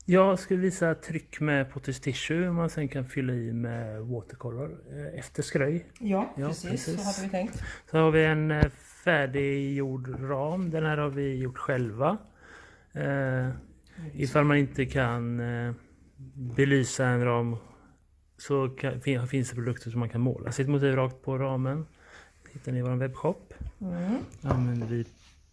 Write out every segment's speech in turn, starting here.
Jag skulle visa tryck med potatis tissue. Man sen kan fylla i med watercolor efter skröj. Ja, Ja, precis. Så hade vi tänkt. Så har vi en färdiggjord ram. Den här har vi gjort själva. Ifall man inte kan belysa en ram så finns det produkter som man kan måla sitt motiv rakt på ramen. Hittar ni i vår webbshop. Använder vi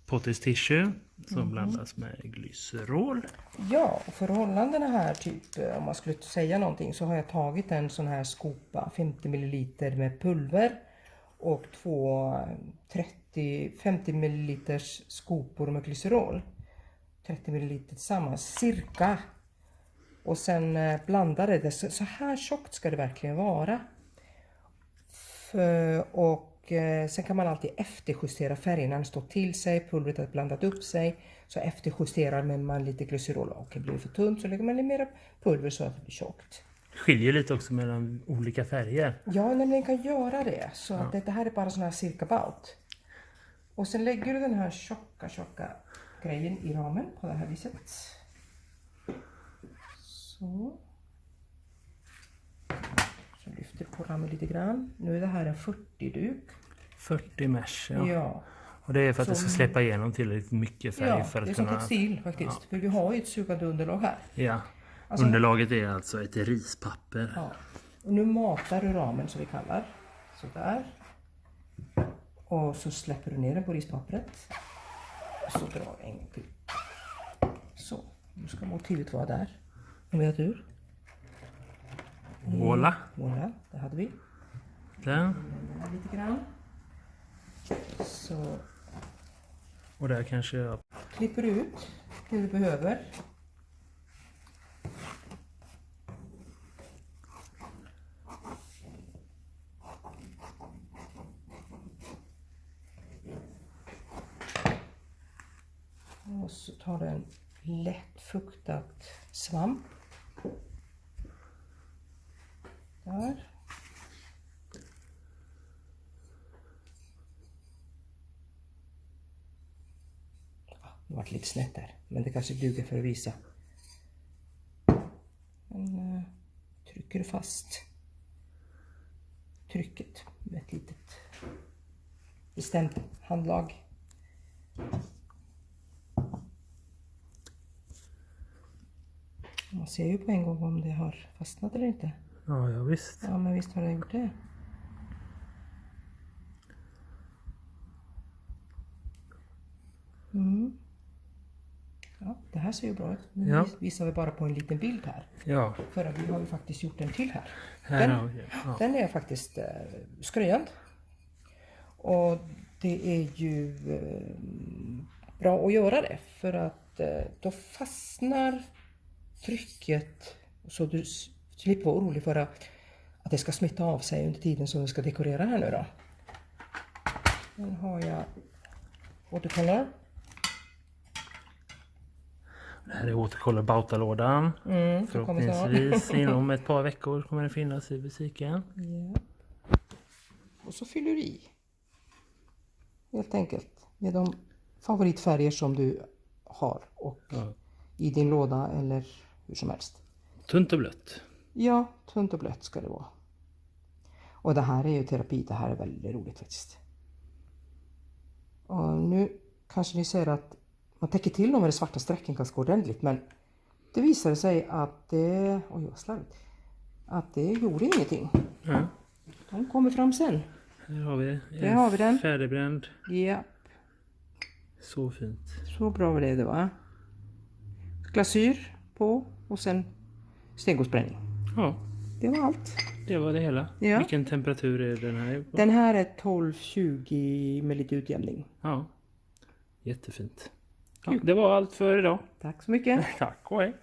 potatis tissue som blandas med glycerol. Ja, och förhållandena här typ, om man skulle säga någonting, så har jag tagit en sån här skopa 50 ml med pulver och 50 ml skopor med glycerol. 30 ml tillsammans, cirka. Och sen blandade det, så här tjockt ska det verkligen vara. Sen kan man alltid efterjustera färgen när den står till sig, pulvret har blandat upp sig. Så efterjusterar man lite glycerol. Och blir det för tunt så lägger man lite mer pulver så att det blir tjockt. Skiljer lite också mellan olika färger. Ja, nämligen kan göra det. Så att det här är bara sån här cirka about. Och sen lägger du den här tjocka grejen i ramen på det här viset. Så. Så lyfter på ramen lite grann. Nu är det här en 40-duk. 40 mesh, ja. Ja. Och det är för att det ska släppa igenom tillräckligt mycket färg Ja, för att det är som kunna... textil faktiskt. För vi har ju ett sugande underlag här. Ja, Alltså- underlaget är alltså ett rispapper. Ja. Och nu matar du ramen som vi kallar. Sådär. Och så släpper du ner den på rispappret. Och så drar du en gång till. Så, nu ska motivet vara där. Om vi har tur. Voila. Voilà, det hade vi. Där. Lite grann. Så Och där kanske jag... klipper du ut det du behöver. Och så tar du en lätt fuktad svamp. Där. Det var lite snett där, men det kanske duger för att visa. Men trycker du fast trycket med ett litet bestämt handlag. Man ser ju på en gång om det har fastnat eller inte. Ja, visst. Ja, men visst har det gjort det. Ja, det här ser ju bra ut. Nu visar vi bara på en liten bild här. Ja. För vi har ju faktiskt gjort en till här. Här har vi, Den är faktiskt skröjad. Och det är ju bra att göra det. För att då fastnar trycket. Så du slipper vara orolig för att det ska smitta av sig under tiden som vi ska dekorera här nu då. Nu har jag watercolor. Det här är watercolor Bautalådan. Förhoppningsvis inom ett par veckor kommer den finnas i butiken. Ja. Och så fyller du i. Helt enkelt. Med de favoritfärger som du har. Och i din låda eller hur som helst. Tunt och blött. Ja, tunt och blött ska det vara. Och det här är ju terapi. Det här är väldigt roligt faktiskt. Och nu kanske ni ser att man täcker till dem med det svarta strecken ganska ordentligt. Men det visade sig att det... Oj, vad slarvigt. Att det gjorde ingenting. Ja. De kommer fram sen. Här har vi Där har vi den. färdigbränd. Ja, Så fint. så bra var det va? Glasyr på och sen stenkolsbränning. Ja, Det var allt. det var det hela. Ja. Vilken temperatur är den här på? Den här är 12-20 med lite utjämning. Ja, jättefint. Ja, det var allt för idag. Tack så mycket. Tack och hej.